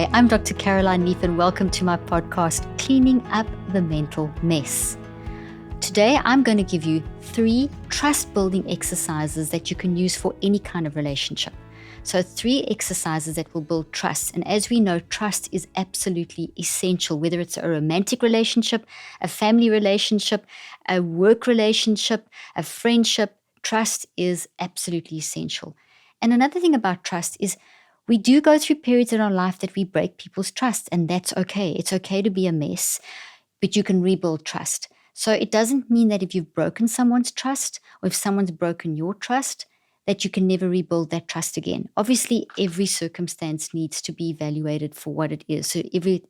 Hi, I'm Dr. Caroline Neef, and welcome to my podcast, Cleaning Up the Mental Mess. Today, I'm going to give you 3 trust-building exercises that you can use for any kind of relationship. So 3 exercises that will build trust. And as we know, trust is absolutely essential, whether it's a romantic relationship, a family relationship, a work relationship, a friendship. Trust is absolutely essential. And another thing about trust is we do go through periods in our life that we break people's trust, and that's okay. It's okay to be a mess, but you can rebuild trust. So it doesn't mean that if you've broken someone's trust or if someone's broken your trust, that you can never rebuild that trust again. Obviously, every circumstance needs to be evaluated for what it is. So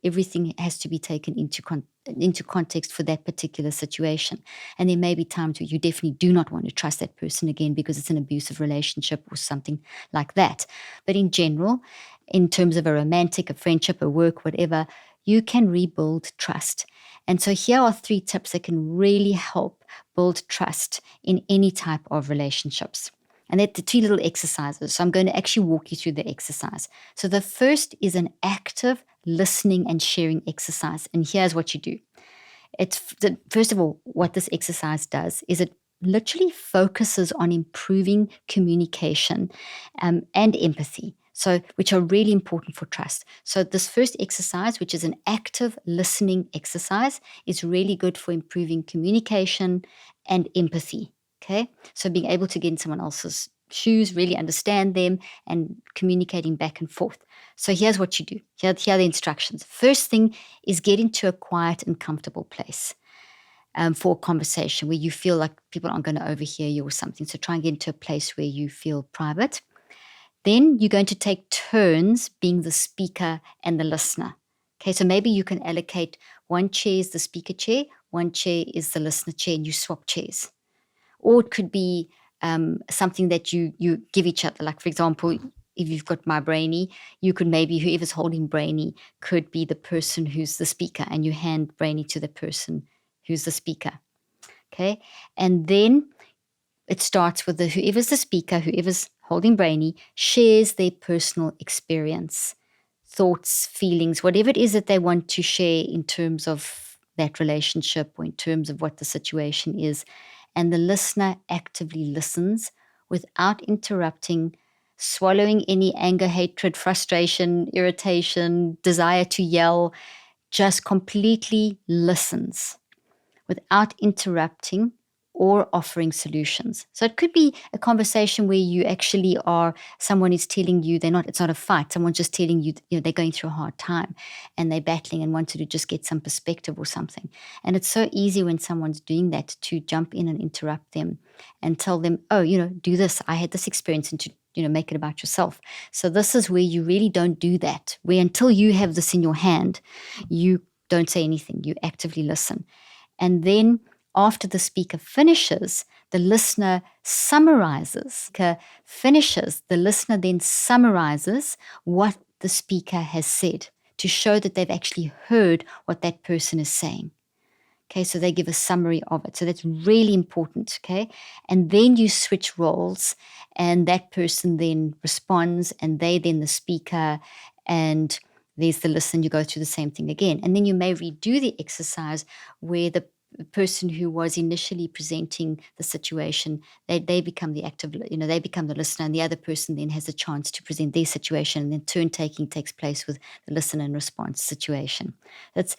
everything has to be taken into context for that particular situation. And there may be times where you definitely do not want to trust that person again because it's an abusive relationship or something like that. But in general, in terms of a romantic, a friendship, a work, whatever, you can rebuild trust. And so here are 3 tips that can really help build trust in any type of relationships. And they're the 3 little exercises. So I'm going to actually walk you through the exercise. So the first is an active listening and sharing exercise. And here's what you do. First of all, what this exercise does is it literally focuses on improving communication and empathy. So, which are really important for trust. So this first exercise, which is an active listening exercise, is really good for improving communication and empathy. Okay. So being able to get in someone else's shoes, really understand them and communicating back and forth. So here's what you do. Here are the instructions. First thing is get into a quiet and comfortable place for a conversation where you feel like people aren't going to overhear you or something. So try and get into a place where you feel private. Then you're going to take turns being the speaker and the listener. Okay, so maybe you can allocate one chair is the speaker chair, one chair is the listener chair, and you swap chairs. Or it could be something that you give each other. Like, for example, if you've got my Brainy, you could maybe, whoever's holding Brainy could be the person who's the speaker, and you hand Brainy to the person who's the speaker. Okay, and then it starts with whoever's the speaker, whoever's holding Brainy, shares their personal experience, thoughts, feelings, whatever it is that they want to share in terms of that relationship or in terms of what the situation is. And the listener actively listens without interrupting, swallowing any anger, hatred, frustration, irritation, desire to yell, just completely listens without interrupting or offering solutions. So it could be a conversation where you actually someone is telling you it's not a fight. Someone's just telling you, they're going through a hard time and they're battling and wanted to just get some perspective or something. And it's so easy when someone's doing that to jump in and interrupt them and tell them, oh, do this. I had this experience, and to, make it about yourself. So this is where you really don't do that, where until you have this in your hand, you don't say anything. You actively listen. And then after the speaker finishes, the listener summarizes. The listener then summarizes what the speaker has said to show that they've actually heard what that person is saying. Okay, so they give a summary of it. So that's really important, okay? And then you switch roles, and that person then responds, and they then the speaker, and there's the listener. You go through the same thing again. And then you may redo the exercise where the person who was initially presenting the situation, they become the active, they become the listener, and the other person then has a chance to present their situation, and then turn taking takes place with the listener and response situation. That's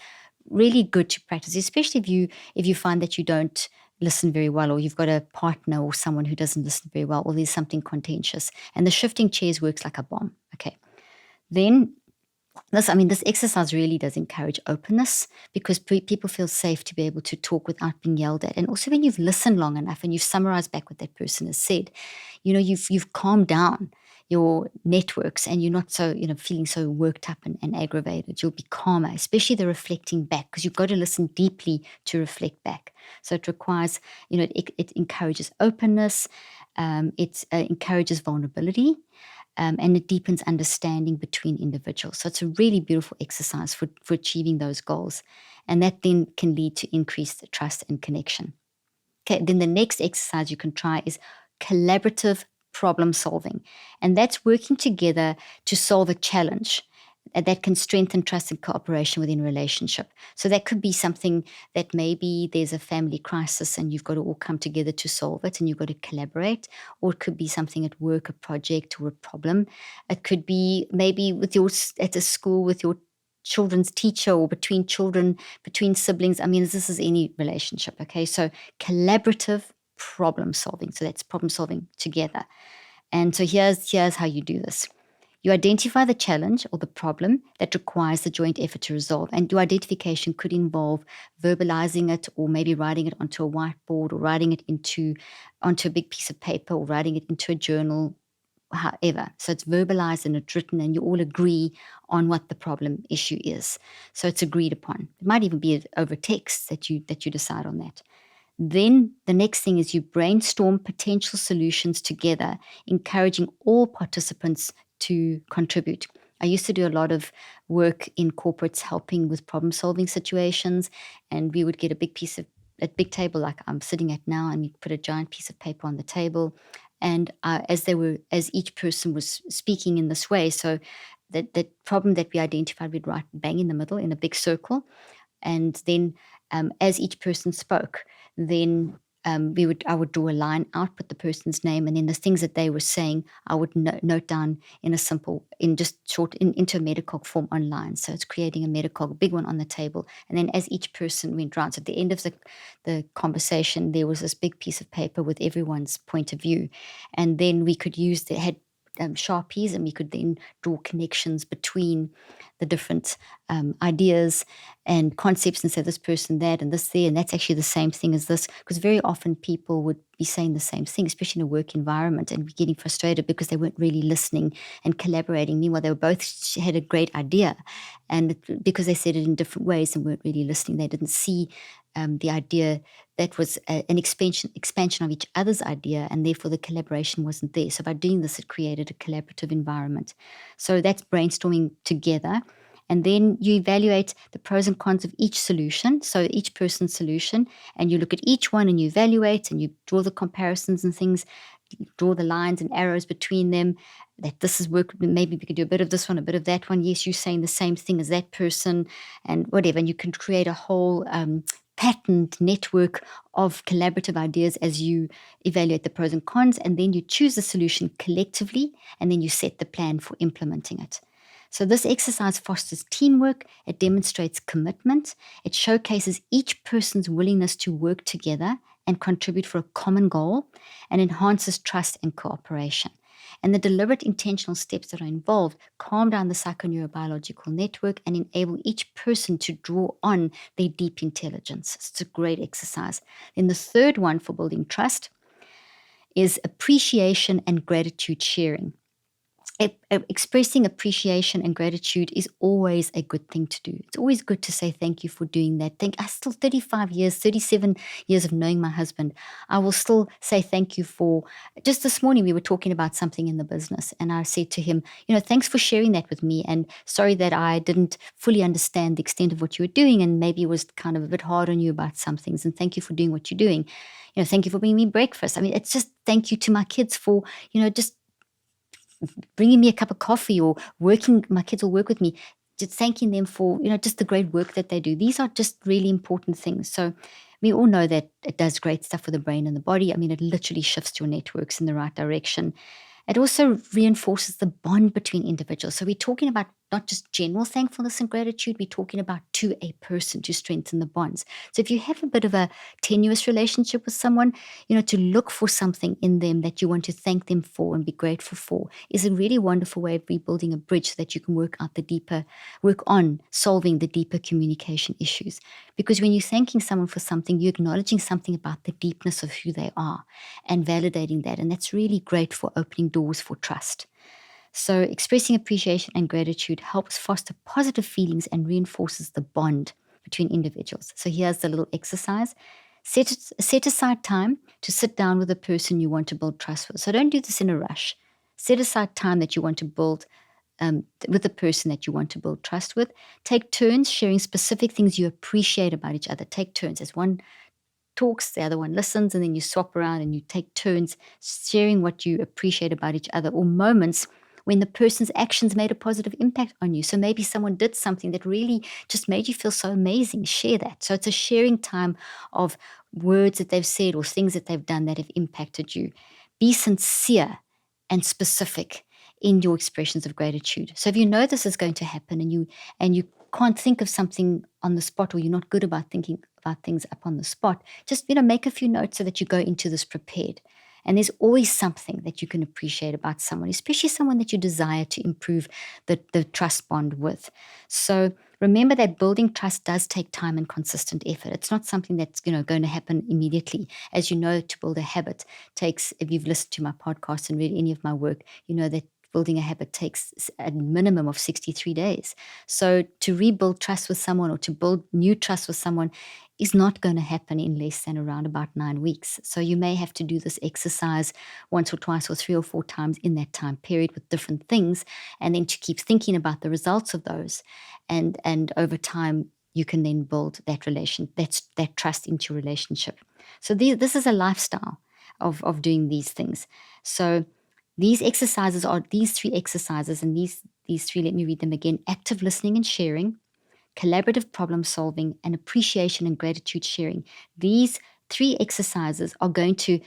really good to practice, especially if you find that you don't listen very well, or you've got a partner or someone who doesn't listen very well, or there's something contentious. And the shifting chairs works like a bomb. Okay. Then this exercise really does encourage openness, because people feel safe to be able to talk without being yelled at. And also when you've listened long enough and you've summarized back what that person has said, you've calmed down your networks, and you're not so, feeling so worked up and aggravated. You'll be calmer, especially the reflecting back, because you've got to listen deeply to reflect back. So it requires, it encourages openness, it encourages vulnerability, and it deepens understanding between individuals. So it's a really beautiful exercise for achieving those goals. And that then can lead to increased trust and connection. Okay, then the next exercise you can try is collaborative problem solving. And that's working together to solve a challenge. that can strengthen trust and cooperation within a relationship. So that could be something that maybe there's a family crisis and you've got to all come together to solve it and you've got to collaborate. Or it could be something at work, a project or a problem. It could be maybe at a school with your children's teacher, or between children, between siblings. I mean, this is any relationship. Okay. So collaborative problem solving. So that's problem solving together. And so here's how you do this. You identify the challenge or the problem that requires the joint effort to resolve. And your identification could involve verbalizing it, or maybe writing it onto a whiteboard, or writing it onto a big piece of paper, or writing it into a journal, however. So it's verbalized and it's written, and you all agree on what the problem issue is. So it's agreed upon. It might even be over text that you decide on that. Then the next thing is you brainstorm potential solutions together, encouraging all participants to contribute. I used to do a lot of work in corporates helping with problem solving situations, and we would get a big table like I'm sitting at now, and you put a giant piece of paper on the table. And as each person was speaking in this way, so that problem that we identified, we'd write bang in the middle in a big circle. And then as each person spoke, then I would draw a line out, put the person's name, and then the things that they were saying, I would note down into a metacog form online. So it's creating a metacog, a big one on the table. And then as each person went round, so at the end of the conversation, there was this big piece of paper with everyone's point of view. And then we could had Sharpies, and we could then draw connections between the different ideas and concepts, and say this person that and this there, and that's actually the same thing as this. Because very often people would be saying the same thing, especially in a work environment, and be getting frustrated because they weren't really listening and collaborating. Meanwhile, they both had a great idea, and because they said it in different ways and weren't really listening, they didn't see the idea that was an expansion of each other's idea, and therefore the collaboration wasn't there. So by doing this, it created a collaborative environment. So that's brainstorming together. And then you evaluate the pros and cons of each solution, so each person's solution, and you look at each one and you evaluate and you draw the comparisons and things, draw the lines and arrows between them, that this is work, maybe we could do a bit of this one, a bit of that one. Yes, you're saying the same thing as that person and whatever. And you can create a whole patterned network of collaborative ideas as you evaluate the pros and cons, and then you choose the solution collectively, and then you set the plan for implementing it. So this exercise fosters teamwork, it demonstrates commitment, it showcases each person's willingness to work together and contribute for a common goal, and enhances trust and cooperation. And the deliberate intentional steps that are involved calm down the psychoneurobiological network and enable each person to draw on their deep intelligence. It's a great exercise. Then the third one for building trust is appreciation and gratitude sharing. Expressing appreciation and gratitude is always a good thing to do. It's always good to say thank you for doing that. I still 37 years of knowing my husband, I will still say thank you for, just this morning we were talking about something in the business, and I said to him, thanks for sharing that with me, and sorry that I didn't fully understand the extent of what you were doing, and maybe it was kind of a bit hard on you about some things, and thank you for doing what you're doing. Thank you for bringing me breakfast. I mean, it's just thank you to my kids for, just bringing me a cup of coffee, or my kids will work with me, just thanking them for, just the great work that they do. These are just really important things. So we all know that it does great stuff for the brain and the body. I mean, it literally shifts your networks in the right direction. It also reinforces the bond between individuals. So we're talking about not just general thankfulness and gratitude, we're talking about to a person to strengthen the bonds. So if you have a bit of a tenuous relationship with someone, to look for something in them that you want to thank them for and be grateful for is a really wonderful way of rebuilding a bridge so that you can work on solving the deeper communication issues. Because when you're thanking someone for something, you're acknowledging something about the deepness of who they are and validating that. And that's really great for opening doors for trust. So expressing appreciation and gratitude helps foster positive feelings and reinforces the bond between individuals. So here's the little exercise. Set aside time to sit down with the person you want to build trust with. So don't do this in a rush. Set aside time that you want to build with the person that you want to build trust with. Take turns sharing specific things you appreciate about each other. Take turns. As one talks, the other one listens, and then you swap around and you take turns sharing what you appreciate about each other, or moments when the person's actions made a positive impact on you. So maybe someone did something that really just made you feel so amazing. Share that. So it's a sharing time of words that they've said or things that they've done that have impacted you. Be sincere and specific in your expressions of gratitude. So if you know this is going to happen and you can't think of something on the spot, or you're not good about thinking about things up on the spot, just make a few notes so that you go into this prepared. And there's always something that you can appreciate about someone, especially someone that you desire to improve the trust bond with. So remember that building trust does take time and consistent effort. It's not something that's going to happen immediately. As you know, to build a habit takes, if you've listened to my podcast and read any of my work, you know that building a habit takes a minimum of 63 days. So to rebuild trust with someone, or to build new trust with someone, is not going to happen in less than around about 9 weeks. So you may have to do this exercise once or twice or 3 or 4 times in that time period with different things, and then to keep thinking about the results of those. And over time, you can then build that that trust into your relationship. So this is a lifestyle of doing these things. So these exercises are these 3 exercises, and these 3, let me read them again: active listening and sharing, collaborative problem solving, and appreciation and gratitude sharing. These 3 exercises are going to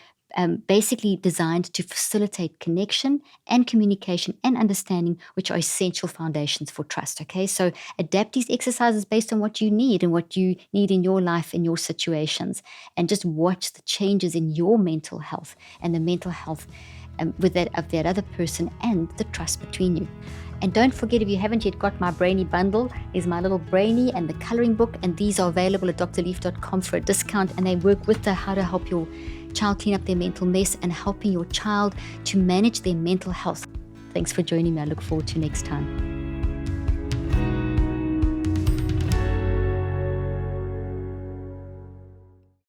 basically designed to facilitate connection and communication and understanding, which are essential foundations for trust. Okay, so adapt these exercises based on what you need and what you need in your life, in your situations, and just watch the changes in your mental health and the mental health with that of that other person, and the trust between you. And don't forget, if you haven't yet got my Brainy bundle, is my little Brainy and the coloring book, and these are available at drleaf.com for a discount, and they work with the how to help your child clean up their mental mess and helping your child to manage their mental health. Thanks for joining me. I look forward to next time.